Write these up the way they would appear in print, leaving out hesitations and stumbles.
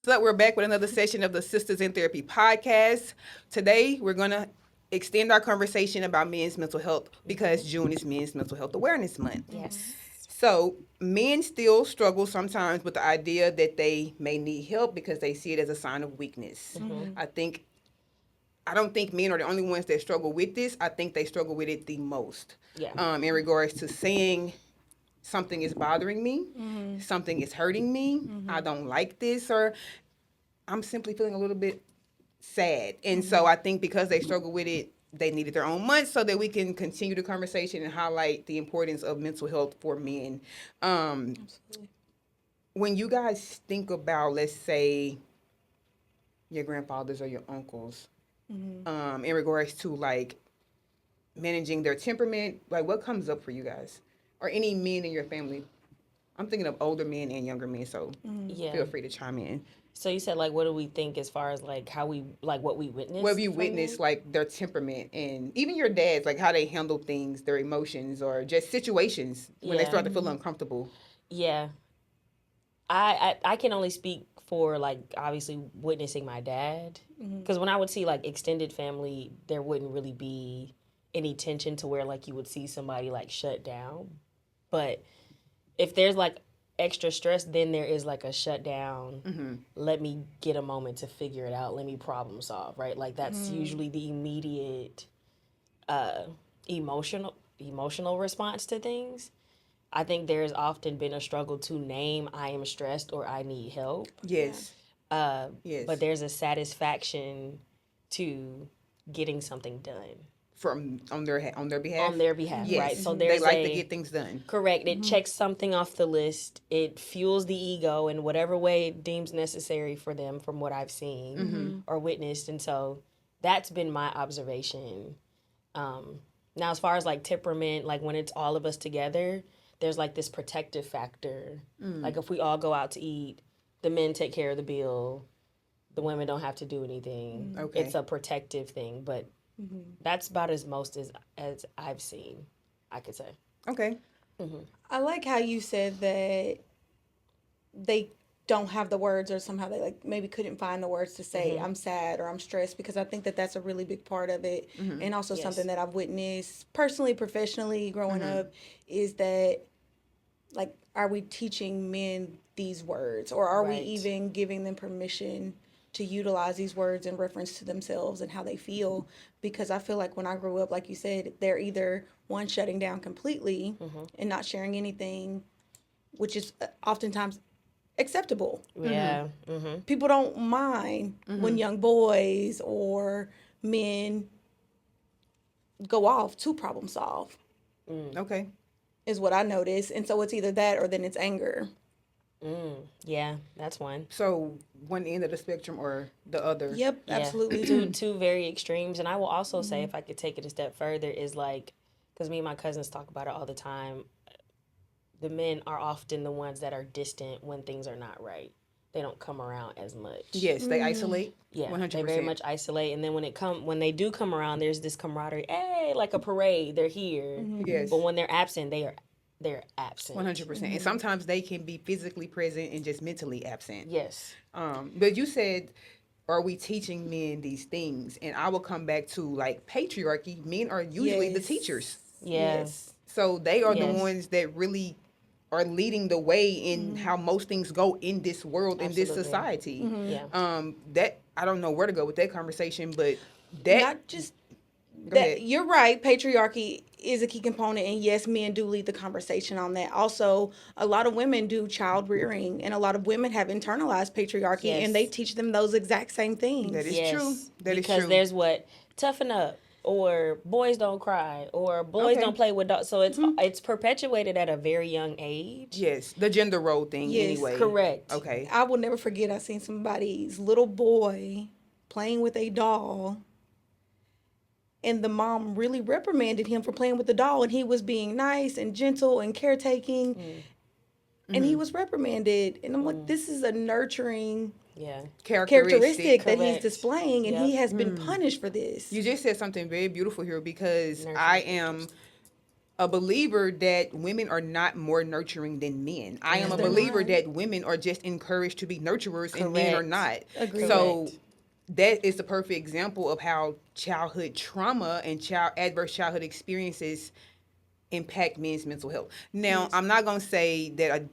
So we're back with another session of the Sisters in Therapy podcast. Today, we're going to extend our conversation about men's mental health because June is Men's Mental Health Awareness Month. Yes. So men still struggle sometimes with the idea that they may need help because they see it as a sign of weakness. I don't think men are the only ones that struggle with this. I think they struggle with it the most. Yeah. In regards to saying something is bothering me, something is hurting me, I don't like this, or I'm simply feeling a little bit sad. And so I think because they struggle with it, they needed their own month so that we can continue the conversation and highlight the importance of mental health for men. When you guys think about, let's say, your grandfathers or your uncles, in regards to like managing their temperament, like what comes up for you guys? Or any men in your family? I'm thinking of older men and younger men, so Yeah. feel free to chime in. So you said like, what do we think as far as like how we like what we witnessed? What have you from witnessed, them? like their temperament and even your dads, like how they handle things, their emotions, or just situations when they Yeah. start to feel uncomfortable? Yeah. I can only speak for like obviously witnessing my dad because when I would see like extended family, there wouldn't really be any tension to where like you would see somebody like shut down. But if there's like extra stress, then there is like a shutdown. Let me get a moment to figure it out. Let me problem solve, right? Like that's usually the immediate emotional response to things. I think there's often been a struggle to name I am stressed or I need help. Yes. Yes. But there's a satisfaction to getting something done From on their behalf. on their behalf, Yes. right? So They there's like to get things done. correct. It checks something off the list. It fuels the ego in whatever way it deems necessary for them, from what I've seen or witnessed. And so that's been my observation. Now, as far as like temperament, like when it's all of us together, there's like this protective factor. Like if we all go out to eat, the men take care of the bill, the women don't have to do anything. Okay. It's a protective thing, but that's about as most as I've seen, I could say. Okay. I like how you said that they don't have the words, or somehow they like maybe couldn't find the words to say I'm sad or I'm stressed, because I think that that's a really big part of it. And also Yes. something that I've witnessed personally, professionally growing up, is that like, are we teaching men these words, or are we Right. even giving them permission to utilize these words in reference to themselves and how they feel? Because I feel like when I grew up, like you said, they're either one shutting down completely and not sharing anything, which is oftentimes acceptable. Yeah. People don't mind when young boys or men go off to problem solve, Okay. is what I notice. And so it's either that or then it's anger. Yeah, that's one. So one end of the spectrum or the other. Yep, Yeah. absolutely. Two very extremes. And I will also say, if I could take it a step further, is like, because me and my cousins talk about it all the time, the men are often the ones that are distant when things are not right. They don't come around as much. Yes, they isolate. Yeah, 100%. they very much isolate, and then when they do come around, there's this camaraderie. Hey, like a parade, they're here. Yes. But when they're absent, they're absent. 100%. And sometimes they can be physically present and just mentally absent. Yes. But you said, are we teaching men these things? And I will come back to like patriarchy. Men are usually the Yes. teachers. Yeah. Yes. So they are the Yes. ones that really are leading the way in how most things go in this world, in this Absolutely. society. Yeah. That I don't know where to go with that conversation, but that Not just Go ahead. that. You're right. Patriarchy is a key component, and yes, men do lead the conversation on that. Also, a lot of women do child rearing, and a lot of women have internalized patriarchy, Yes. and they teach them those exact same things. That is Yes. true. That is because true. there's what toughen up, or boys don't cry, or boys Okay. don't play with dogs. So it's perpetuated at a very young age. Yes, the gender role thing. Yes, anyway. Correct. Okay. I will never forget. I seen somebody's little boy playing with a doll, and the mom really reprimanded him for playing with the doll, and he was being nice and gentle and caretaking, and he was reprimanded. And I'm like, this is a nurturing Yeah. characteristic that he's Correct. displaying, and he Yep. has been punished for this. You just said something very beautiful here because I am a believer that women are not more nurturing than men. I am a they're believer not. that women are just encouraged to be nurturers and men are Correct. not. Agreed. So Correct. that is the perfect example of how childhood trauma and adverse childhood experiences impact men's mental health. Now, Yes. I'm not gonna say that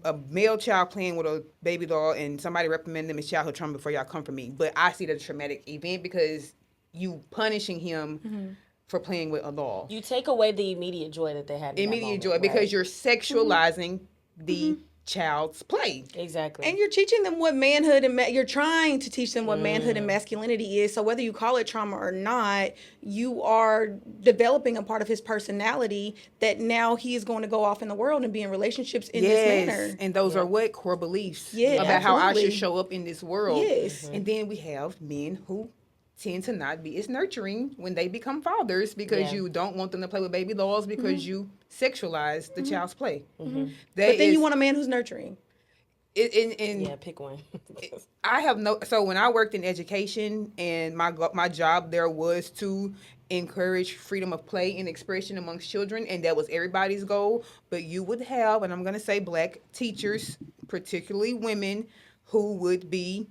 a male child playing with a baby doll and somebody reprimand them as childhood trauma before y'all come for me, but I see that as a traumatic event because you punishing him for playing with a doll. You take away the immediate joy that they had. In Immediate that joy moment, because right? you're sexualizing the child's play. Exactly. And you're teaching them what manhood and you're trying to teach them what manhood and masculinity is. So whether you call it trauma or not, you are developing a part of his personality that now he is going to go off in the world and be in relationships in this manner. And those are what core beliefs Yeah, about how I should absolutely. show up in this world. Yes. And then we have men who tend to not be as nurturing when they become fathers because Yeah. you don't want them to play with baby dolls because you sexualize the child's play. But then you want a man who's nurturing. Yeah, pick one. I have so when I worked in education and my job there was to encourage freedom of play and expression amongst children, and that was everybody's goal. But you would have, and I'm going to say black teachers, particularly women, who would be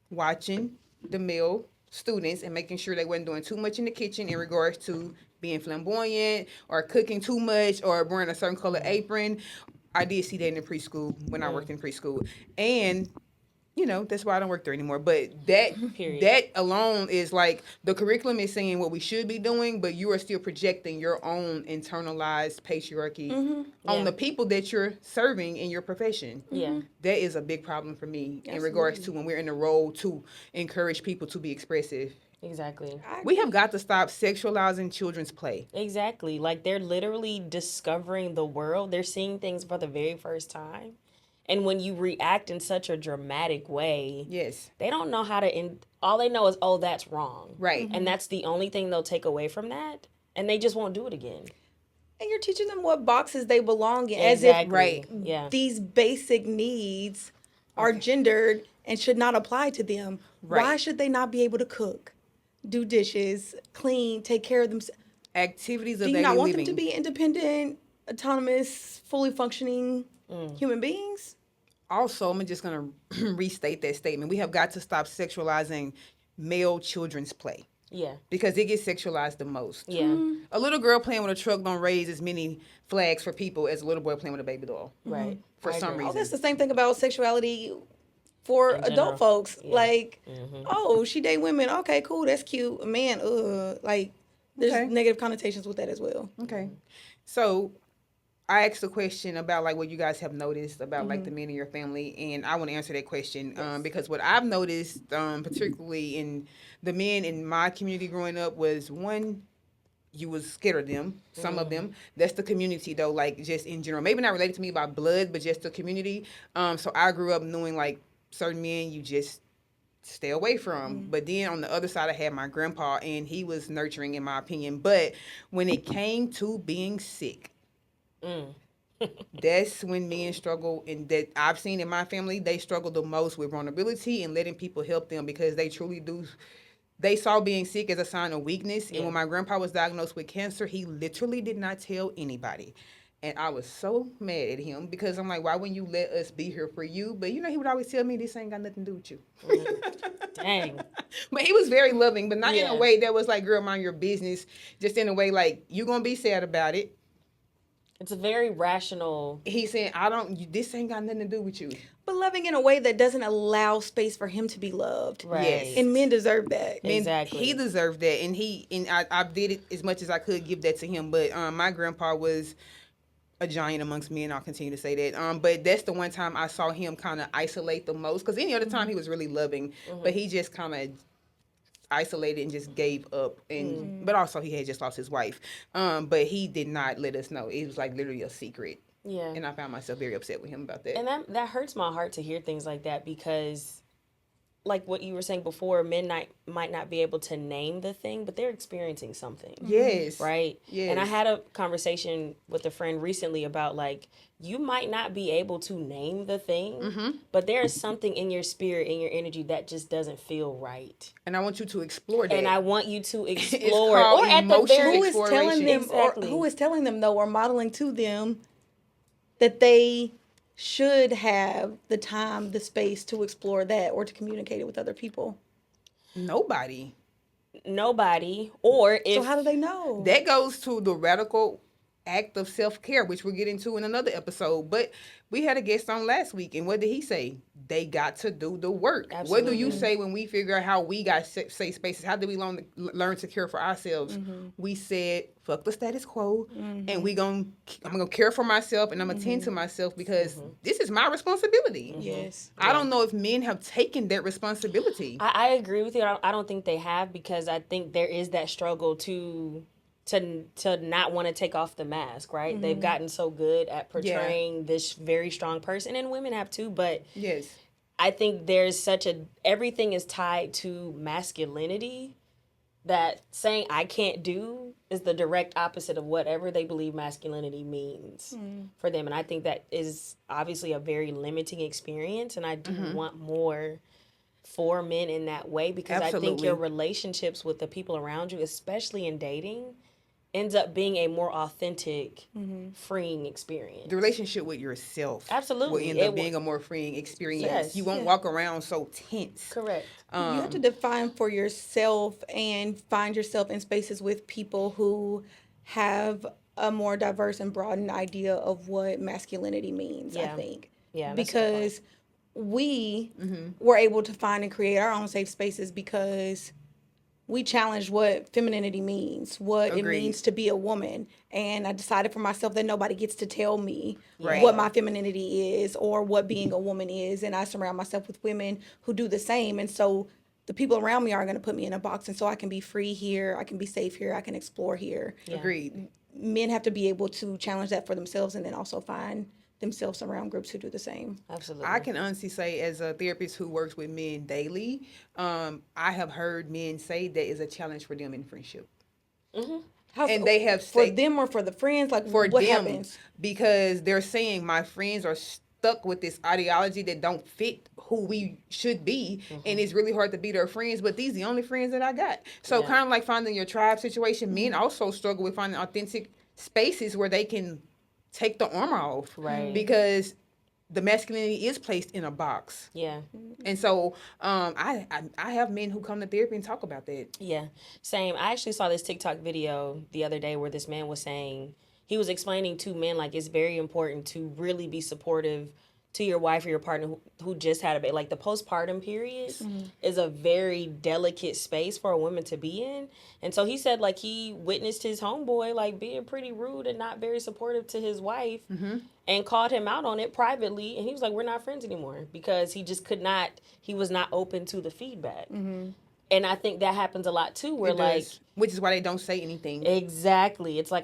watching the male students and making sure they wasn't doing too much in the kitchen in regards to being flamboyant or cooking too much or wearing a certain color apron. I did see that in the preschool when I worked in preschool. And that's why I don't work there anymore. But Period. that alone is like the curriculum is saying what we should be doing, but you are still projecting your own internalized patriarchy on Yeah. the people that you're serving in your profession. Yeah. That is a big problem for me in regards to when we're in the role to encourage people to be expressive. Exactly. We have got to stop sexualizing children's play. Exactly. Like they're literally discovering the world. They're seeing things for the very first time. And when you react in such a dramatic way, Yes. they don't know how to all they know is, oh, that's wrong. Right. And that's the only thing they'll take away from that. And they just won't do it again. And you're teaching them what boxes they belong in, Exactly. as if Yeah. these basic needs are gendered and should not apply to them. Right. Why should they not be able to cook, do dishes, clean, take care of themselves? Activities of Do you daily not want living. them to be independent, autonomous, fully functioning human beings? Also, I'm just going to restate that statement. We have got to stop sexualizing male children's play Yeah. because it gets sexualized the most. Yeah. A little girl playing with a truck don't raise as many flags for people as a little boy playing with a baby doll. Right. For I some agree. Oh, reason. that's the same thing about sexuality for In general. adult folks. Yeah. Like, oh, she date women. Okay, cool, that's cute. A man, like, there's Okay. negative connotations with that as well. Okay. So I asked a question about like what you guys have noticed about like the men in your family, and I want to answer that question because what I've noticed, particularly in the men in my community growing up, was one, you was scared of them. Some of them. That's the community though, like just in general. Maybe not related to me by blood, but just the community. So I grew up knowing like certain men you just stay away from. But then on the other side, I had my grandpa, and he was nurturing in my opinion. But when it came to being sick, that's when men struggle, and that I've seen in my family, they struggle the most with vulnerability and letting people help them because they truly do. They saw being sick as a sign of weakness. And when my grandpa was diagnosed with cancer, he literally did not tell anybody. And I was so mad at him because I'm like, why wouldn't you let us be here for you? But he would always tell me this ain't got nothing to do with you. Dang. But he was very loving, but not in Yeah. a way that was like, girl, mind your business. Just in a way like, you're going to be sad about it. It's a very rational. He said, this ain't got nothing to do with you. But loving in a way that doesn't allow space for him to be loved. Right. Yes. And men deserve that. And Exactly. he deserved that. And I did it as much as I could give that to him. But my grandpa was a giant amongst men. I'll continue to say that. But that's the one time I saw him kind of isolate the most. Because any other time he was really loving. But he just kind of isolated and just gave up. And But also he had just lost his wife. But he did not let us know. It was like literally a secret. Yeah. And I found myself very upset with him about that. And that hurts my heart to hear things like that because like what you were saying before, men might not be able to name the thing, but they're experiencing something. Yes. Right? Yes. And I had a conversation with a friend recently about like, you might not be able to name the thing, but there is something in your spirit, in your energy that just doesn't feel right. And I want you to explore that. And I want you to explore it. called Or at the emotional very Who is telling them, Exactly. or who is telling them though, or modeling to them that they should have the time, the space to explore that or to communicate it with other people? Nobody. nobody. Or if So how do they know? That goes to the radical act of self-care, which we'll get into in another episode. But we had a guest on last week, and what did he say? They got to do the work. What do you say when we figure out how we got safe spaces? How do we learn to care for ourselves? We said, fuck the status quo, and I'm gonna care for myself, and I'm gonna tend to myself because this is my responsibility. Yes. I don't know if men have taken that responsibility. I agree with you. I don't think they have, because I think there is that struggle to not want to take off the mask, right? They've gotten so good at portraying this very strong person, and women have too, but Yes. I think there's everything is tied to masculinity, that saying I can't do is the direct opposite of whatever they believe masculinity means for them. And I think that is obviously a very limiting experience, and I do want more for men in that way, because I think Absolutely. your relationships with the people around you, especially in dating, ends up being a more authentic, freeing experience. The relationship with yourself Absolutely. will end up being a more freeing experience. Yes. You won't walk around so tense. Correct. You have to define for yourself and find yourself in spaces with people who have a more diverse and broadened idea of what masculinity means, I Yeah. think. Yeah, that's a good point. Because we were able to find and create our own safe spaces because we challenged what femininity means, what it Agreed. means to be a woman. And I decided for myself that nobody gets to tell me Right. what my femininity is or what being a woman is. And I surround myself with women who do the same. And so the people around me aren't going to put me in a box. And so I can be free here, I can be safe here, I can explore here. Yeah. Agreed. Men have to be able to challenge that for themselves and then also find themselves around groups who do the same. Absolutely. I can honestly say, as a therapist who works with men daily, I have heard men say that is a challenge for them in friendship. How, And they have for stayed- them or for the friends, like For what them, happens? because they're saying my friends are stuck with this ideology that don't fit who we should be, and it's really hard to be their friends, but these are the only friends that I got. So Yeah. kind of like finding your tribe situation, men also struggle with finding authentic spaces where they can take the armor off. Right. Because the masculinity is placed in a box. Yeah. And so I have men who come to therapy and talk about that. Yeah, same. I actually saw this TikTok video the other day where this man was saying, he was explaining to men, like, it's very important to really be supportive to your wife or your partner who just had a baby. Like, the postpartum period is a very delicate space for a woman to be in. And so he said, like, he witnessed his homeboy, like, being pretty rude and not very supportive to his wife, and called him out on it privately. And he was like, we're not friends anymore, because he just he was not open to the feedback. And I think that happens a lot too, where It like, does, which is why they don't say anything. exactly, it's like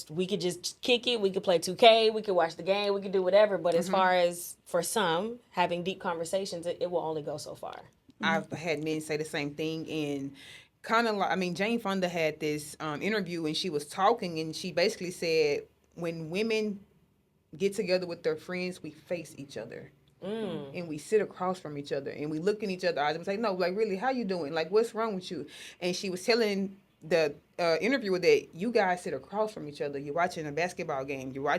we could just kick it. We could play 2K. We could watch the game. We could do whatever. But as far as for some having deep conversations, it will only go so far. I've had men say the same thing, and kind of like, I mean, Jane Fonda had this interview, and she was talking, and she basically said, when women get together with their friends, we face each other. And we sit across from each other, and we look in each other's eyes and say, no, like, really, how you doing? Like, what's wrong with you? And she was telling the interviewer that you guys sit across from each other. You're watching a basketball game. You're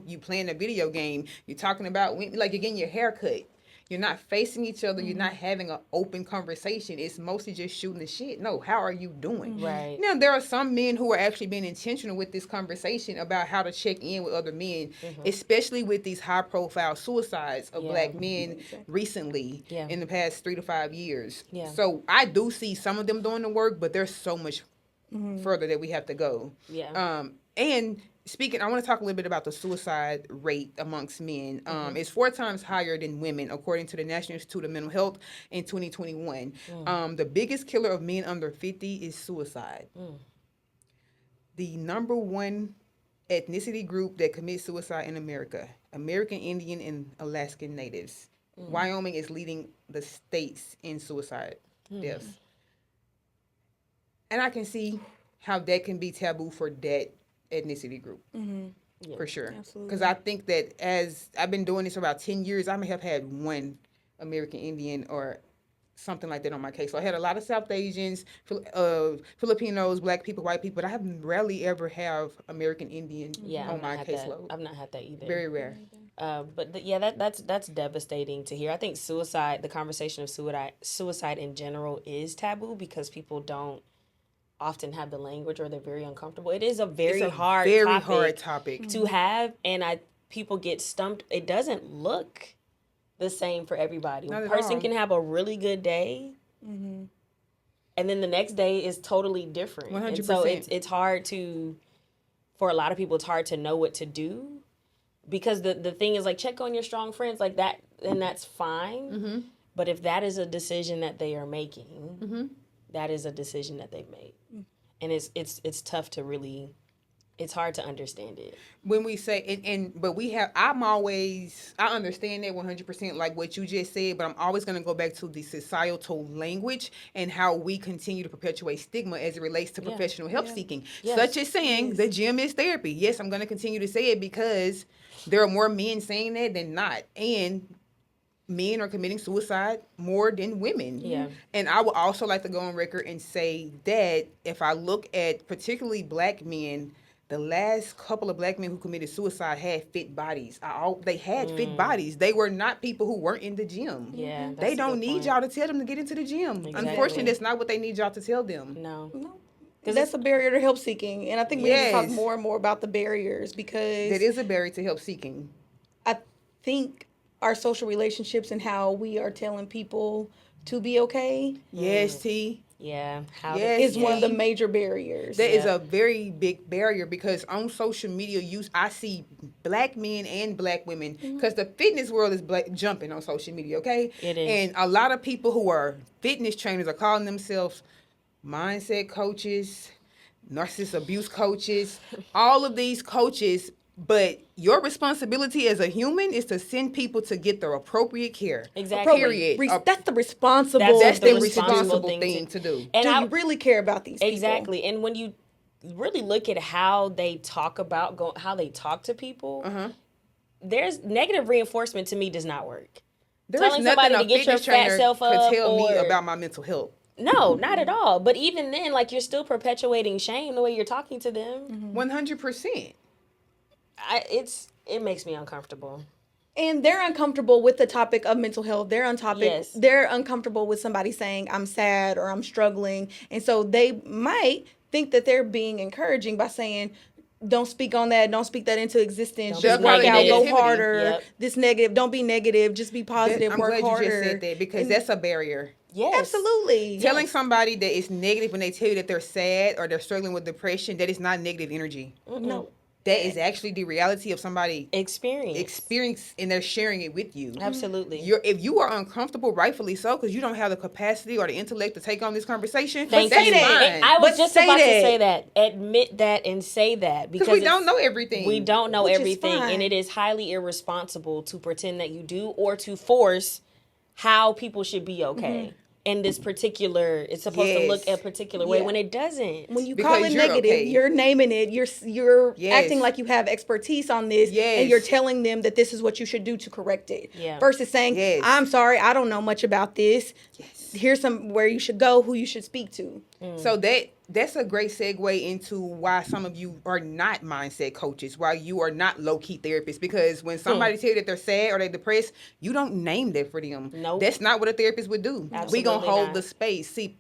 you playing a video game. You're talking about, like, you're getting your hair cut. You're not facing each other. You're not having an open conversation. It's mostly just shooting the shit. No, how are you doing? Right. Now, there are some men who are actually being intentional with this conversation about how to check in with other men, especially with these high-profile suicides of black men recently in the past 3 to 5 years. Yeah. So I do see some of them doing the work, but there's so much further that we have to go. Yeah. And speaking, I want to talk a little bit about the suicide rate amongst men. It's 4 times higher than women, according to the National Institute of Mental Health in 2021. The biggest killer of men under 50 is suicide. The number one ethnicity group that commits suicide in America, American Indian and Alaskan Natives. Wyoming is leading the states in suicide deaths. And I can see how that can be taboo for that ethnicity group. For sure. Absolutely. Because I think that as I've been doing this for about 10 years, I may have had one American Indian or something like that on my case. So I had a lot of South Asians, Filipinos, Black people, white people, but I have rarely ever have American Indian Yeah, on my caseload. I've not had that either. Very rare. That's devastating to hear. I think the conversation of suicide in general is taboo because people don't often have the language or they're very uncomfortable. It is a very hard topic to have, and people get stumped. It doesn't look the same for everybody. Not A at person all. can have a really good day, and then the next day is totally different. 100%. And so it's hard for a lot of people, it's hard to know what to do because the thing is like check on your strong friends like that, and that's fine. But if that is a decision that they are making, that is a decision that they've made, and it's tough to really. It's hard to understand it. When we say, but I understand that 100%, like what you just said, but I'm always going to go back to the societal language and how we continue to perpetuate stigma as it relates to professional help seeking. Yes. Such as saying the gym is therapy. Yes, I'm going to continue to say it because there are more men saying that than not. And men are committing suicide more than women. Yeah. And I would also like to go on record and say that if I look at particularly Black men, the last couple of Black men who committed suicide had fit bodies. They had fit bodies. They were not people who weren't in the gym. Yeah, that's They a don't good need point. y'all to tell them to get into the gym. Exactly. Unfortunately, that's not what they need y'all to tell them. No. Because that's a barrier to help seeking. And I think we need to talk Yes. more and more about the barriers because That is a barrier to help seeking. I think our social relationships and how we are telling people to be okay Yes, T. Yeah. Yes. is one of the major barriers. That is a very big barrier because on social media, I see Black men and Black women because the fitness world is jumping on social media, okay? It is. And a lot of people who are fitness trainers are calling themselves mindset coaches, narcissist abuse coaches, all of these coaches. But your responsibility as a human is to send people to get the appropriate care. Exactly. Period. That's the responsible That's the the thing responsible to do. thing to do. And Do you really care about these people? exactly. And when you really look at how they talk how they talk to people, there's negative reinforcement to me does not work. There's telling nothing somebody a to get your fitness fat trainer self could up tell me or- about my mental health. No, not at all. But even then, like you're still perpetuating shame the way you're talking to them. 100%. It makes me uncomfortable. And they're uncomfortable with the topic of mental health. Yes. They're uncomfortable with somebody saying I'm sad or I'm struggling. And so they might think that they're being encouraging by saying, don't speak on that. Don't speak that into existence. Don't Just be work out. Go negative. harder. Yep. This negative. Don't be negative. Just be positive. I'm work glad harder. you just said that because that's a barrier. Yes. Absolutely. Telling somebody that it's negative when they tell you that they're sad or they're struggling with depression, that is not negative energy. No. That is actually the reality of somebody experience and they're sharing it with you. Absolutely. If you are uncomfortable, rightfully so, because you don't have the capacity or the intellect to take on this conversation, Thank that's you. fine. And I was But just say about to that. say that. Admit that and say that because we don't know everything. We don't know Which is everything, fine. and it is highly irresponsible to pretend that you do or to force how people should be okay. In this particular, it's supposed to look a particular way Yeah. when it doesn't. When you Because call it you're negative, okay. you're naming it. You're Yes. acting like you have expertise on this, Yes. and you're telling them that this is what you should do to correct it. Yeah. Versus saying, Yes. "I'm sorry, I don't know much about this. Here's where you should go, who you should speak to." So that's a great segue into why some of you are not mindset coaches, why you are not low-key therapists. Because when somebody tell you that they're sad or they're depressed, you don't name that for them. Nope. That's not what a therapist would do. We Absolutely gonna hold not. the space. See,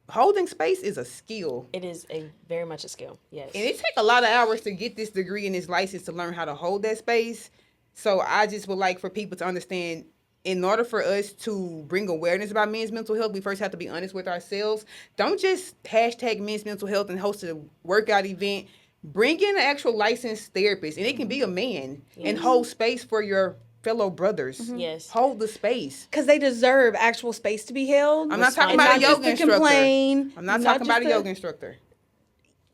holding space is a skill. It is very much a skill. Yes. And it take a lot of hours to get this degree and this license to learn how to hold that space. So I just would like for people to understand, in order for us to bring awareness about men's mental health, we first have to be honest with ourselves. Don't just hashtag men's mental health and host a workout event. Bring in an actual licensed therapist, and it can be a man, and hold space for your fellow brothers. Yes. Hold the space. Because they deserve actual space to be held. I'm not talking and about a not just yoga to instructor. complain. I'm not not talking about a just to- yoga instructor.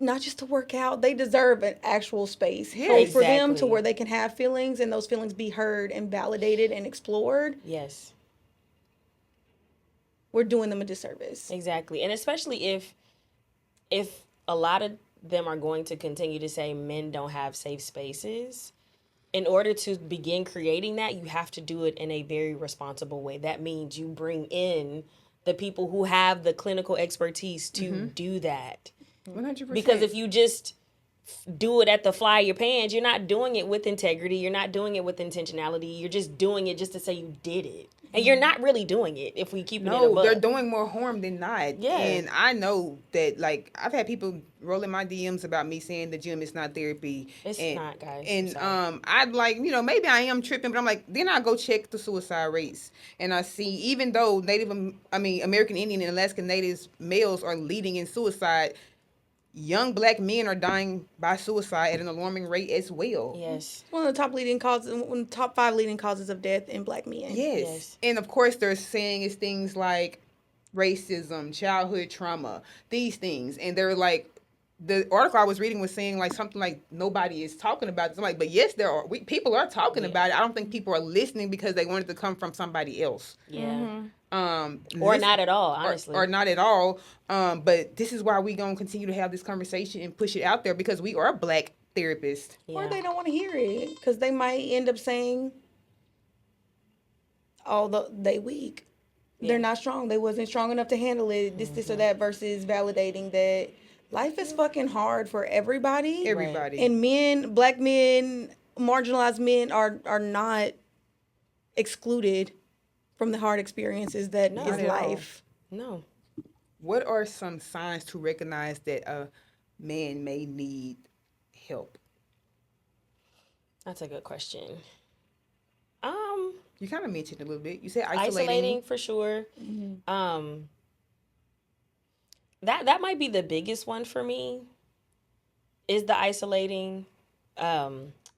not just to work out. They deserve an actual space Yeah, held for them to exactly. where they can have feelings and those feelings be heard and validated and explored. Yes. We're doing them a disservice. Exactly. And especially if a lot of them are going to continue to say men don't have safe spaces, in order to begin creating that, you have to do it in a very responsible way. That means you bring in the people who have the clinical expertise to do that. 100%. Because if you just do it at the fly of your pants, you're not doing it with integrity. You're not doing it with intentionality. You're just doing it just to say you did it. And you're not really doing it if we keep it in a No, buck. they're doing more harm than not. Yeah. And I know that, like, I've had people rolling my DMs about me saying the gym is not therapy. It's and, not, guys. And I'm sorry. I'd like, maybe I am tripping, but I'm like, then I go check the suicide rates. And I see, even though American Indian and Alaskan Natives males are leading in suicide, young black men are dying by suicide at an alarming rate as well. Yes. One of the top 5 leading causes of death in black men. Yes. And of course they're saying it's things like racism, childhood trauma, these things. And they're like, the article I was reading was saying like something like nobody is talking about this. I'm like, but yes, people are talking about it. I don't think people are listening because they want it to come from somebody else. Yeah. Or not at all, honestly. Or not at all. But this is why we gonna continue to have this conversation and push it out there, because we are black therapists. Yeah. Or they don't want to hear it because they might end up saying, "Oh, they weak. They're not strong. They wasn't strong enough to handle it. This or that." Versus validating that life is fucking hard for everybody. Everybody. And black men, marginalized men are not excluded from the hard experiences that is Not at all. life. No. What are some signs to recognize that a man may need help? That's a good question. You kind of mentioned it a little bit. You said Isolating for sure. That might be the biggest one for me. Is the isolating.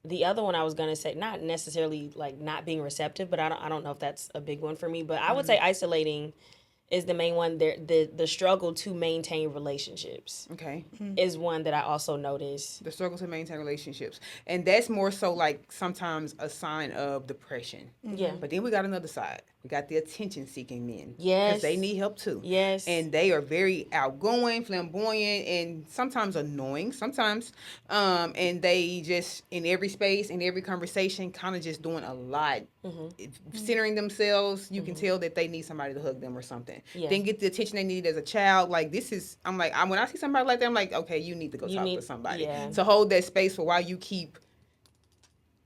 The other one I was gonna say, not necessarily like not being receptive, but I don't know if that's a big one for me. But I would say isolating is the main one. The struggle to maintain relationships Okay. is one that I also notice. The struggle to maintain relationships. And that's more so like sometimes a sign of depression. Yeah. But then we got another side. We got the attention seeking men. Yes. Because they need help too. Yes. And they are very outgoing, flamboyant, and sometimes annoying. Sometimes. And they just, in every space, in every conversation, kind of just doing a lot. Centering themselves. You can tell that they need somebody to hug them or something. Yeah. Then get the attention they need as a child. Like when I see somebody like that, I'm like, okay, you need to go talk to somebody. Yeah. To hold that space for while you keep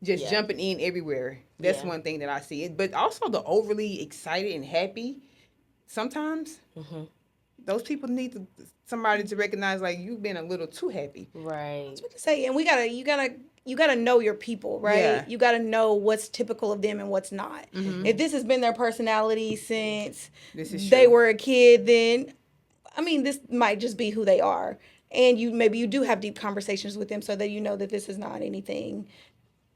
just Yeah. jumping in everywhere. That's Yeah. one thing that I see. But also the overly excited and happy. Sometimes those people need somebody to recognize like you've been a little too happy. Right. To say, and you gotta know your people, right? Yeah. You gotta know what's typical of them and what's not. If this has been their personality since This is they true. were a kid, then this might just be who they are. And maybe you do have deep conversations with them so that you know that this is not anything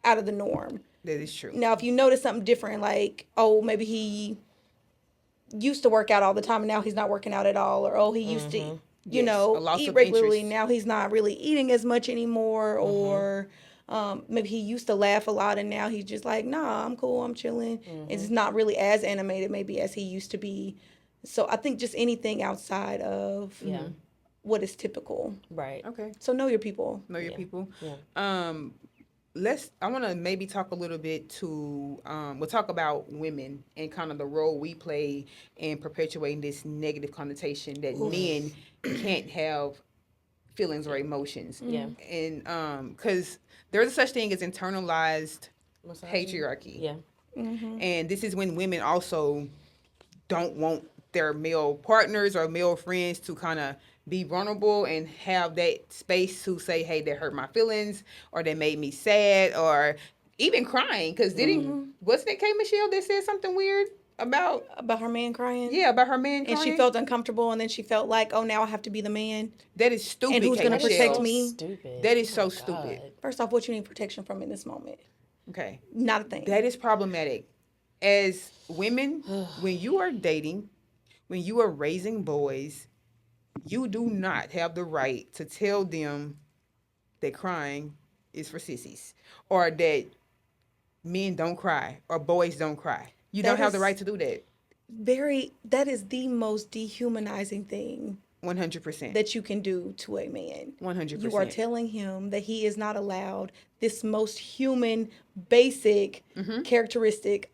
out of the norm. That is true. Now, if you notice something different, like, oh, maybe he used to work out all the time and now he's not working out at all, or oh, he used to, Yes, a loss eat of regularly, interest. now he's not really eating as much anymore, or maybe he used to laugh a lot and now he's just like, nah, I'm cool, I'm chilling. It's not really as animated maybe as he used to be. So I think just anything outside of what is typical. Right. Okay. So know your people. Know your people. Yeah. I want to maybe talk a little bit we'll talk about women and kind of the role we play in perpetuating this negative connotation that men can't have feelings or emotions. Yeah. And because there's a such thing as internalized patriarchy. Yeah. And this is when women also don't want their male partners or male friends to kind of be vulnerable and have that space to say, hey, that hurt my feelings, or that made me sad, or even crying. Because wasn't it K. Michelle that said something weird about About her man crying? Yeah, about her man crying? And she felt uncomfortable, and then she felt like, oh, now I have to be the man. That is stupid, And who's K. gonna Michelle. protect me? Stupid. That is so Oh, stupid. God. First off, what you need protection from in this moment? Okay. Not a thing. That is problematic. As women, when you are dating, when you are raising boys, You do not have the right to tell them that crying is for sissies, or that men don't cry, or boys don't cry. You don't have the right to do that. That is the most dehumanizing thing 100%. that you can do to a man. 100%. You are telling him that he is not allowed this most human, basic characteristic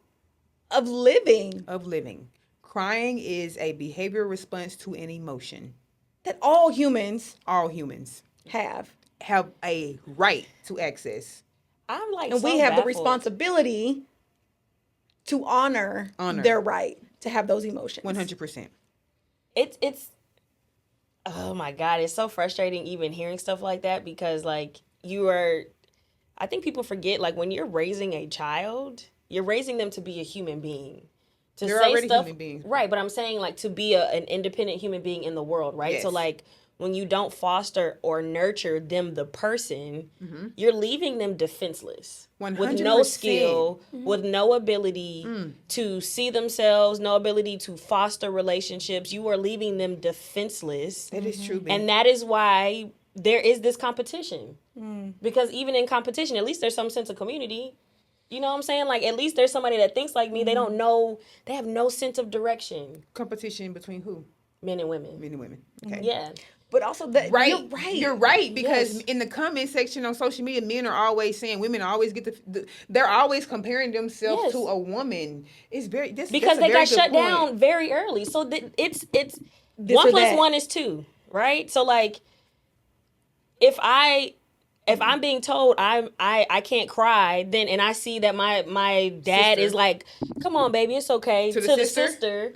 of living Of living. Crying is a behavioral response to an emotion. that all humans All humans have. have a right to access. I'm like, And so we have the baffled. responsibility to honor their right to have those emotions. 100%. It's oh my god, it's so frustrating even hearing stuff like that, because like I think people forget, like, when you're raising a child, you're raising them to be a human being. To They're say already stuff, human beings. right? But I'm saying, like, to be an independent human being in the world, right? So Yes. like, when you don't foster or nurture them, the person, you're leaving them defenseless, with no 100%. skill, with no ability to see themselves, no ability to foster relationships. You are leaving them defenseless. That is true, And that is why there is this competition. Because even in competition, at least there's some sense of community. You know what I'm saying? Like, at least there's somebody that thinks like me. They don't know, they have no sense of direction. Competition between who? Men and women. Men and women. Okay. Yeah. But also that Right. you're right. You're right, because Yes. in the comment section on social media, men are always saying women always get they're always comparing themselves Yes. to a woman. It's very Because that's a they very got good shut point. down very early. So it's This 1 or plus that. 1 is 2, right? So like, if I'm being told I can't cry, then, and I see that my dad Sister. is like, come on baby, it's okay, To to the the sister? sister,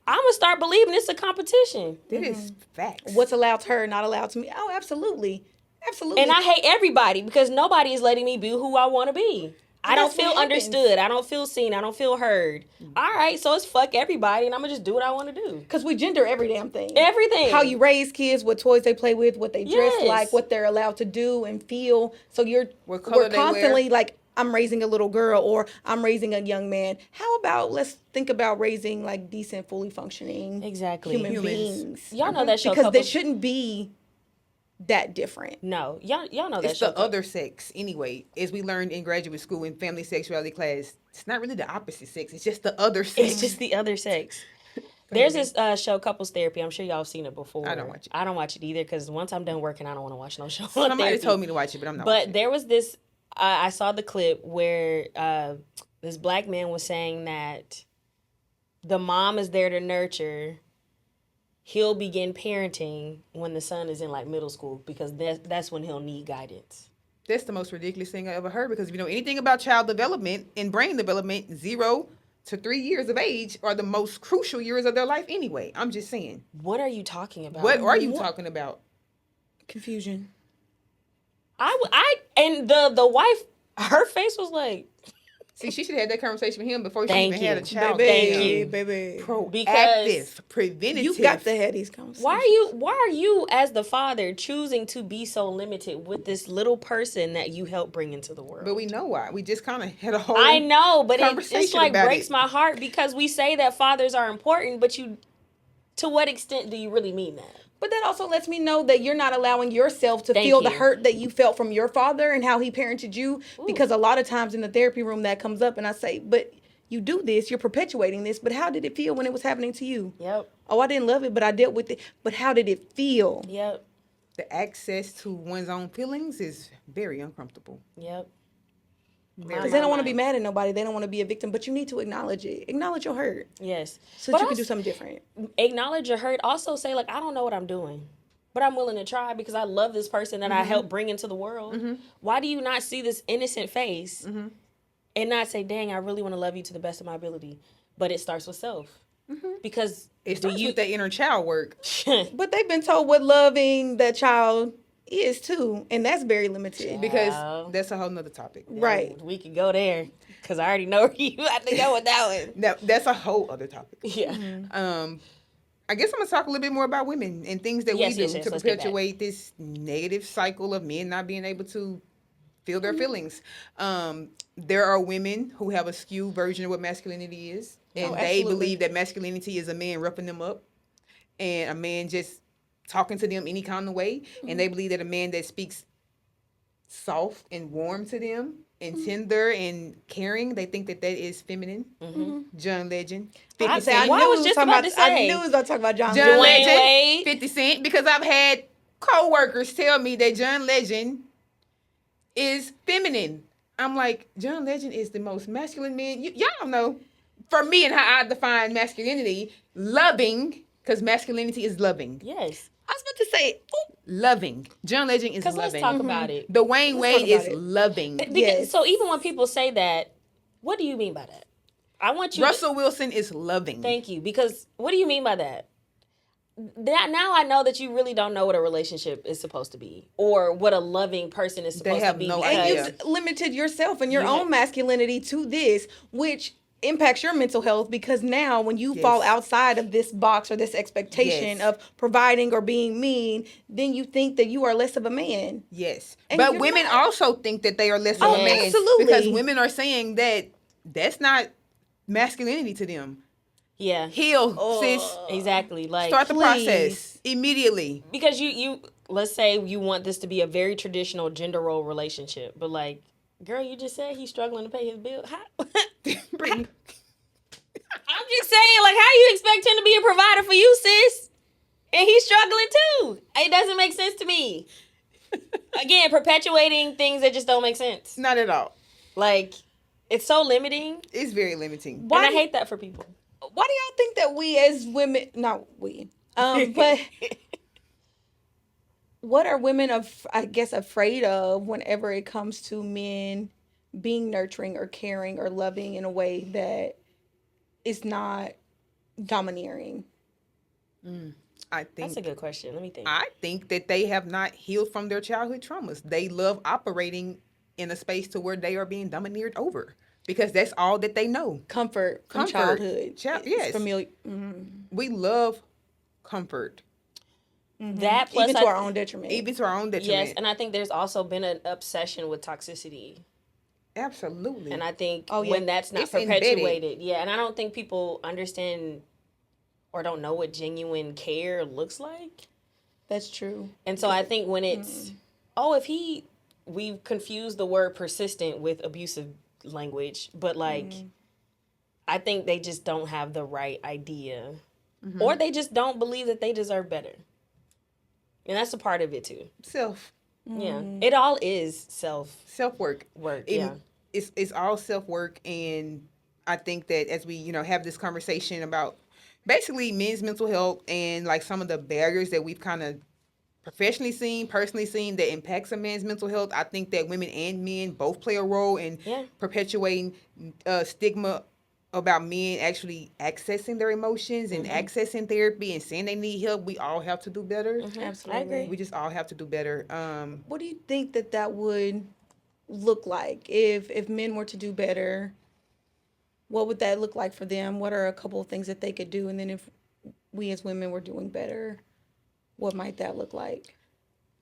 I'm gonna start believing it's a competition. That is facts. What's allowed to her, not allowed to me. Oh, absolutely. Absolutely. And I hate everybody, because nobody is letting me be who I want to be. I don't that's what feel happens. understood. I don't feel seen. I don't feel heard. All right, so it's fuck everybody, and I'm gonna just do what I want to do. Because we gender every damn thing. Everything. How you raise kids, what toys they play with, what they dress Yes. like, what they're allowed to do and feel. So What color we're they wear. constantly like, I'm raising a little girl or I'm raising a young man. How about let's think about raising like decent, fully functioning Exactly. human Humans. beings. Y'all know that show. Because they Couples- shouldn't be that different. No, y'all know that It's show. the other sex anyway. As we learned in graduate school in family sexuality class, it's not really the opposite sex. It's just the other sex. It's just the other sex. There's this show, Couples Therapy. I'm sure y'all have seen it before. I don't watch it. I don't watch it either, because once I'm done working, I don't want to watch no show. on Somebody therapy. told me to watch it, but I'm not. But watching it. there was this. I saw the clip where this black man was saying that the mom is there to nurture. He'll begin parenting when the son is in like middle school, because that's when he'll need guidance. That's the most ridiculous thing I ever heard, because if you know anything about child development and brain development, 0 to 3 years of age are the most crucial years of their life anyway. I'm just saying. What are you talking about? What are you talking about? Confusion. And the wife, her face was like, See, she should have had that conversation with him before she Thank even had a you. child. Baby, Thank you. baby. Proactive, Because preventative. You got to have these conversations. why are you as the father choosing to be so limited with this little person that you helped bring into the world? But we know why. We just kind of had a whole. I know, but it just conversation like about breaks it. my heart, because we say that fathers are important, but to what extent do you really mean that? But that also lets me know that you're not allowing yourself to Thank feel the you. hurt that you felt from your father and how he parented you. Because a lot of times in the therapy room that comes up and I say, but you do this, you're perpetuating this, but how did it feel when it was happening to you? Yep. Oh, I didn't love it, but I dealt with it. But how did it feel? Yep. The access to one's own feelings is very uncomfortable. Yep. Because they don't want to be mad at nobody. They don't want to be a victim, but you need to acknowledge it. Acknowledge your hurt Yes. so But that you can also do something different. acknowledge your hurt. Also say, like, I don't know what I'm doing, but I'm willing to try because I love this person that I helped bring into the world. Why do you not see this innocent face and not say, dang, I really want to love you to the best of my ability? But it starts with self. Because It starts with that inner child work. But they've been told what loving that child is too, and that's very limited. Because Wow. that's a whole nother topic. Right. We could go there because I already know where you have to go with that one. Now, that's a whole other topic. Yeah. I guess I'm gonna talk a little bit more about women and things that Yes, we do yes, yes, to let's get back. perpetuate this negative cycle of men not being able to feel their feelings. There are women who have a skewed version of what masculinity is, and they absolutely. believe that masculinity is a man roughing them up, and a man just talking to them any kind of way, and they believe that a man that speaks soft and warm to them and tender and caring, they think that that is feminine. John Legend, 50 I Cent. was just about to I say. knew he was about to talk about John John Legend. Dwayne Legend, Wade. 50 Cent, because I've had co-workers tell me that John Legend is feminine. I'm like, John Legend is the most masculine man. Y'all don't know. For me and how I define masculinity, loving, because masculinity is loving. Yes. I was about to say, Loving. John Legend is Because let's loving. talk about it. Dwayne Let's Wade talk is about it. loving. Because, Yes. So even when people say that, what do you mean by that? I want you Russell Wilson is loving. Thank you. Because what do you mean by that? Now I know that you really don't know what a relationship is supposed to be or what a loving person is supposed have to be. no because- and idea. you've limited yourself and your Yeah. own masculinity to this, which impacts your mental health, because now when you fall outside of this box or this expectation Yes. of providing or being mean, then you think that you are less of a man. Yes. And But you're women not. also think that they are less of Oh, a man. absolutely. Because women are saying that that's not masculinity to them. Yeah. Heal, sis. Exactly. Like Start the please. process immediately. because you let's say you want this to be a very traditional gender role relationship, but like, girl, you just said he's struggling to pay his bill. How? Brittany. I'm just saying, like, how you expect him to be a provider for you, sis? And he's struggling too. It doesn't make sense to me. Again, perpetuating things that just don't make sense. Not at all. Like, it's so limiting. It's very limiting. Why and I do- hate that for people. Why do y'all think that we as women, not we, but what are women afraid of whenever it comes to men being nurturing or caring or loving in a way that is not domineering? I think That's a good question. Let me think. I think that they have not healed from their childhood traumas. They love operating in a space to where they are being domineered over because that's all that they know. Comfort from Comfort. childhood. Yes. Familiar. We love comfort, that plus Even to our own detriment. even to our own detriment. yes, and I think there's also been an obsession with toxicity. Absolutely. And I think Oh, yeah. when that's not It's embedded. perpetuated, yeah, and I don't think people understand or don't know what genuine care looks like. That's true. And so I think when it's, we've confused the word persistent with abusive language, but like, I think they just don't have the right idea or they just don't believe that they deserve better. And that's a part of it too. self Yeah. It all is self work. work. It- Yeah. It's all self work, and I think that as we have this conversation about basically men's mental health and like some of the barriers that we've kind of professionally seen, personally seen that impacts a man's mental health, I think that women and men both play a role in Yeah. perpetuating stigma about men actually accessing their emotions and accessing therapy and saying they need help. We all have to do better. Absolutely. I agree. We just all have to do better. What do you think that would look like if men were to do better? What would that look like for them? What are a couple of things that they could do? And then if we as women were doing better, what might that look like?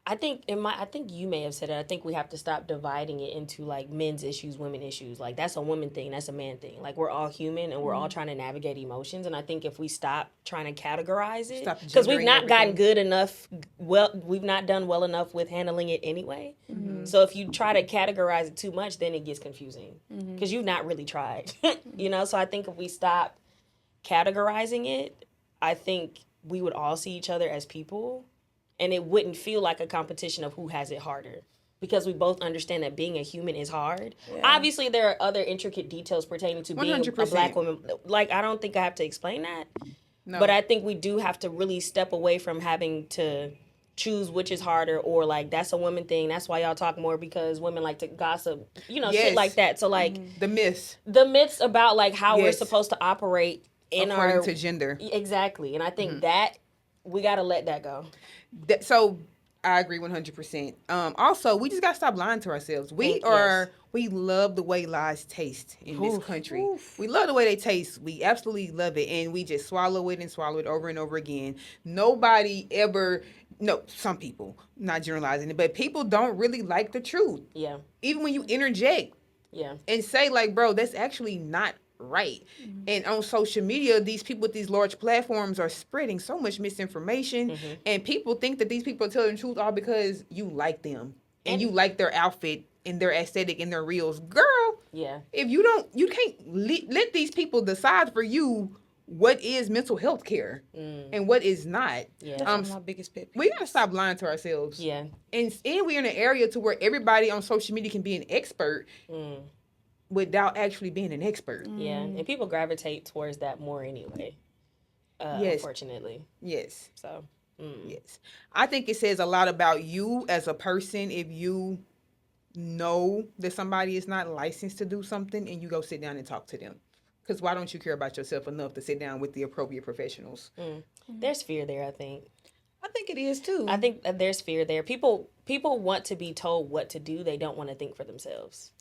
I think you may have said it. I think we have to stop dividing it into like men's issues, women issues. Like that's a woman thing, that's a man thing. Like we're all human and we're all trying to navigate emotions. And I think if we stop trying to categorize it, Stop because we've gendering not gotten everything. good enough. Well, we've not done well enough with handling it anyway. So if you try to categorize it too much, then it gets confusing because you've not really tried. So I think if we stop categorizing it, I think we would all see each other as people. And it wouldn't feel like a competition of who has it harder because we both understand that being a human is hard. Obviously, there are other intricate details pertaining to being a 100%. black woman. Like, I don't think I have to explain that. No. But I think we do have to really step away from having to choose which is harder or like that's a woman thing. That's why y'all talk more because women like to gossip, shit Yes. like that. So like the myths the myths about like how we're Yes. supposed to operate in according our to gender. exactly. And I think that we got to let that go. So I agree 100%. Also, we just gotta stop lying to ourselves. We love the way lies taste in this country. We love the way they taste. We absolutely love it, and we just swallow it over and over again. Nobody ever. No, some people, not generalizing it, but people don't really like the truth. Yeah. Even when you interject Yeah. and say like, bro, that's actually not right. And on social media, these people with these large platforms are spreading so much misinformation, and people think that these people are telling the truth all because you like them and you like their outfit and their aesthetic and their reels. Girl, Yeah. if you don't, you can't let these people decide for you what is mental health care and what is not. Yeah. That's one of my biggest pet peeves. We gotta stop lying to ourselves. Yeah. And we're in an area to where everybody on social media can be an expert without actually being an expert. Yeah. And people gravitate towards that more anyway. Yes. Unfortunately. Yes. So. Yes. I think it says a lot about you as a person if you know that somebody is not licensed to do something and you go sit down and talk to them. Because why don't you care about yourself enough to sit down with the appropriate professionals? There's fear there, I think. I think it is too. I think that there's fear there. People want to be told what to do. They don't want to think for themselves.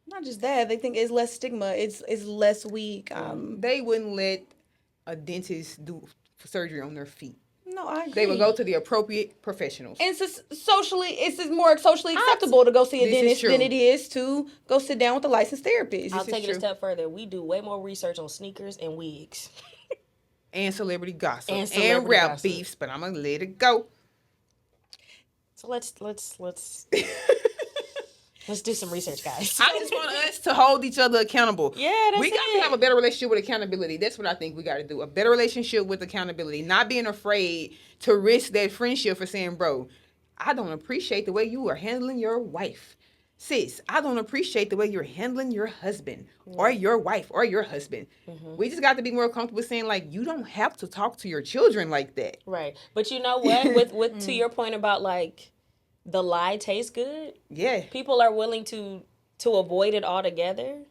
Not just that, they think it's less stigma. It's less weak. They wouldn't let a dentist do surgery on their feet. No, I agree. They would go to the appropriate professionals. And it's just more socially acceptable to go see a This is dentist true. than it is to go sit down with a licensed therapist. I'll is take it a true. step further. We do way more research on sneakers and wigs. And celebrity gossip. And And, celebrity rap gossip. beefs, but I'm going to let it go. So let's do some research, guys. I just want us to hold each other accountable. Yeah, that's we got it. to have a better relationship with accountability. That's what I think we got to do. A better relationship with accountability. Not being afraid to risk that friendship for saying, bro, I don't appreciate the way you are handling your wife. Sis, I don't appreciate the way you're handling your husband or your wife or your husband. We just got to be more comfortable saying, like, you don't have to talk to your children like that. Right. But you know what? With to your point about like the lie tastes good, Yeah. people are willing to avoid it altogether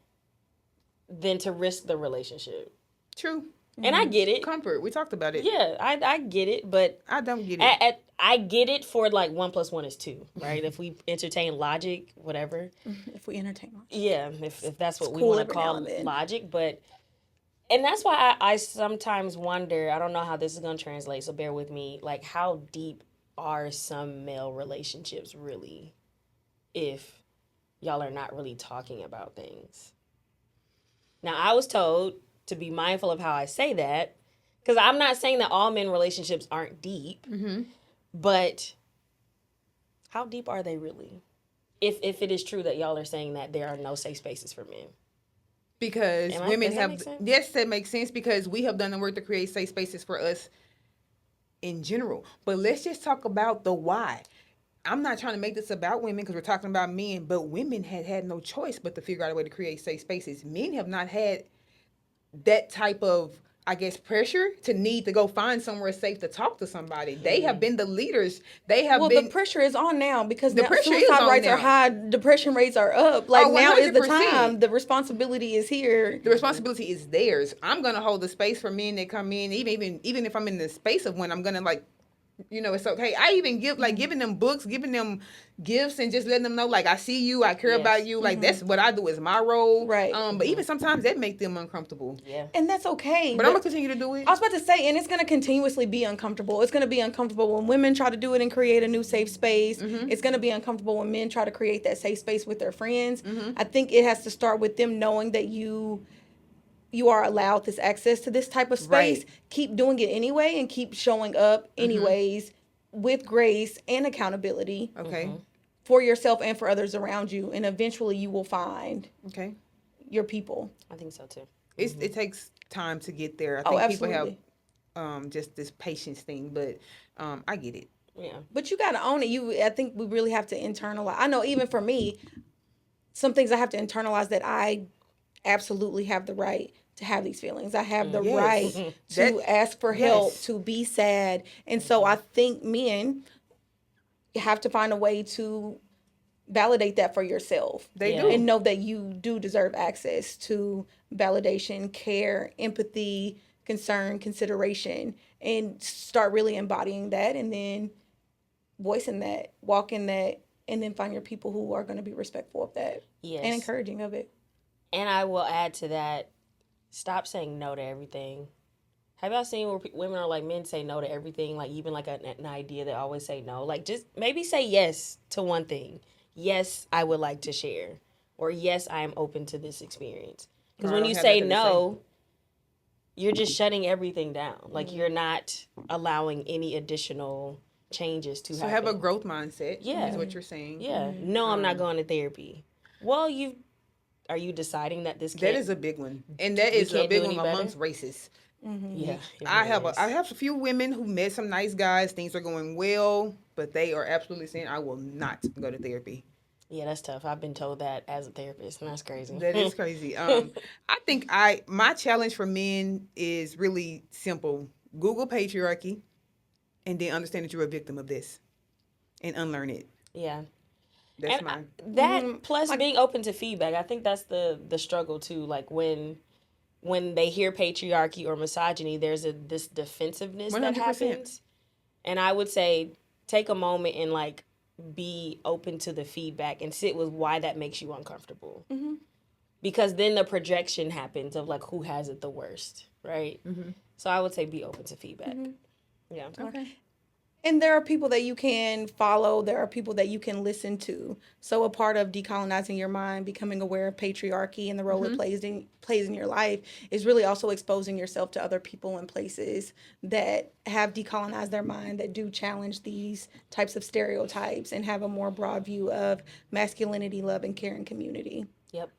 than to risk the relationship. True. And I get it. Comfort. We talked about it. Yeah, I get it, but I don't get it. I get it for like 1 + 1 is 2, right? If we entertain logic, whatever. If we entertain them. Yeah, if that's what we cool want to every now call and then. logic, but and that's why I sometimes wonder, I don't know how this is going to translate, so bear with me, like how deep are some male relationships really if y'all are not really talking about things? Now, I was told to be mindful of how I say that, because I'm not saying that all men relationships aren't deep, but how deep are they really? If it is true that y'all are saying that there are no safe spaces for men. Because women does that have, make sense? yes, that makes sense because we have done the work to create safe spaces for us in general. But let's just talk about the why. I'm not trying to make this about women because we're talking about men, but women had no choice but to figure out a way to create safe spaces. Men have not had that type of, I guess, pressure to need to go find somewhere safe to talk to somebody. They have been the leaders. They have Well, been. the pressure is on now because The now pressure is suicide on rates now. are high, depression rates are up. Like Oh, now is the 100%. time. The responsibility is here. The responsibility is theirs. I'm gonna hold the space for men that come in, even if I'm in the space of one, I'm gonna like, it's okay. I even give giving them books, giving them gifts, and just letting them know like I see you, I care Yes. about you. Like that's what I do is my role. Right. But even sometimes that make them uncomfortable. Yeah. And that's okay. But I'm gonna continue to do it. I was about to say, and it's going to continuously be uncomfortable. It's going to be uncomfortable when women try to do it and create a new safe space. It's going to be uncomfortable when men try to create that safe space with their friends. I think it has to start with them knowing that you are allowed this access to this type of space. Right. Keep doing it anyway and keep showing up anyways with grace and accountability Okay. for yourself and for others around you. And eventually you will find Okay. your people. I think so too. It takes time to get there. I Oh, think people absolutely. have just this patience thing, but I get it. Yeah. But you got to own it. I think we really have to internalize. I know even for me, some things I have to internalize that I absolutely have the right to have these feelings. I have the Yes. right to ask for help, to be sad. And so I think men have to find a way to validate that for yourself. They Yeah. do. And know that you do deserve access to validation, care, empathy, concern, consideration, and start really embodying that and then voicing that, walking that, and then find your people who are going to be respectful of that Yes. and encouraging of it. And I will add to that, stop saying no to everything. Have y'all seen where women are like, men say no to everything? Like even like an idea they always say no. Like just maybe say yes to one thing. Yes, I would like to share. Or yes, I am open to this experience. Because I when don't you have say nothing to no, you're just shutting everything down. Like Mm-hmm. you're not allowing any additional changes to So happen. have a growth mindset. Yeah. Is what you're saying. Yeah. No, I'm not going to therapy. Well, are you deciding that this That can't? is a big one, and that We is a can't do big one any better? amongst racists. Yeah. it I really have is. I have a few women who met some nice guys. Things are going well, but they are absolutely saying, "I will not go to therapy." Yeah, that's tough. I've been told that as a therapist, and that's crazy. That is crazy. I think my challenge for men is really simple: Google patriarchy, and then understand that you're a victim of this, and unlearn it. Yeah. That's And mine. that plus being open to feedback, I think that's the struggle too. Like when they hear patriarchy or misogyny, there's this defensiveness that 100%. happens. And I would say take a moment and like be open to the feedback and sit with why that makes you uncomfortable. Because then the projection happens of like who has it the worst, right? So I would say be open to feedback. Yeah. Okay. And there are people that you can follow. There are people that you can listen to. So a part of decolonizing your mind, becoming aware of patriarchy and the role it plays in your life is really also exposing yourself to other people and places that have decolonized their mind, that do challenge these types of stereotypes and have a more broad view of masculinity, love, and care and community. Yep.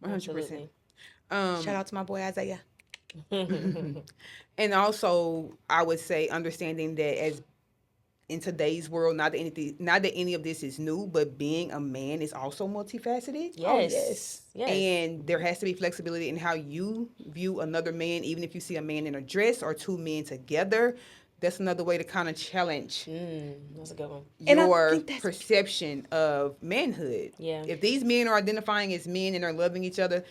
100%. Absolutely. Shout out to my boy Isaiah. And also, I would say understanding that as in today's world, not that any of this is new, but being a man is also multifaceted. Yes. Oh, yes. Yes. And there has to be flexibility in how you view another man, even if you see a man in a dress or two men together. That's another way to kind of challenge That's a good one. And I your think that's- perception of manhood. Yeah. If these men are identifying as men and are loving each other,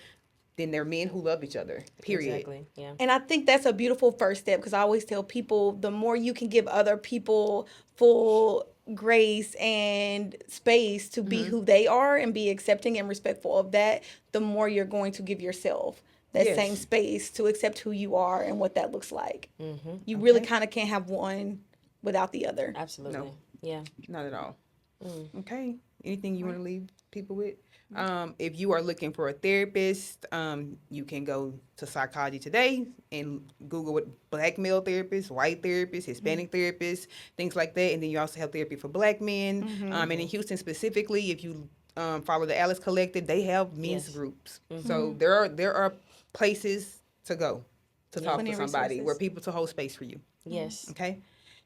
then they're men who love each other. Period. Exactly. Yeah. And I think that's a beautiful first step because I always tell people the more you can give other people full grace and space to be who they are and be accepting and respectful of that, the more you're going to give yourself that Yes. same space to accept who you are and what that looks like. You really kind of can't have one without the other. Absolutely. No. Yeah. Not at all. Okay. Anything you want to leave people with? If you are looking for a therapist, you can go to Psychology Today and Google what black male therapists, white therapists, Hispanic therapists, things like that. And then you also have therapy for black men. And in Houston specifically, if you follow the Alice Collective, they have men's Yes. groups. So there are places to go to talk Plenty to of somebody resources. where people to hold space for you. Yes. Okay.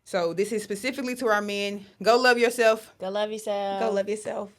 So this is specifically to our men. Go love yourself. Go love yourself. Go love yourself.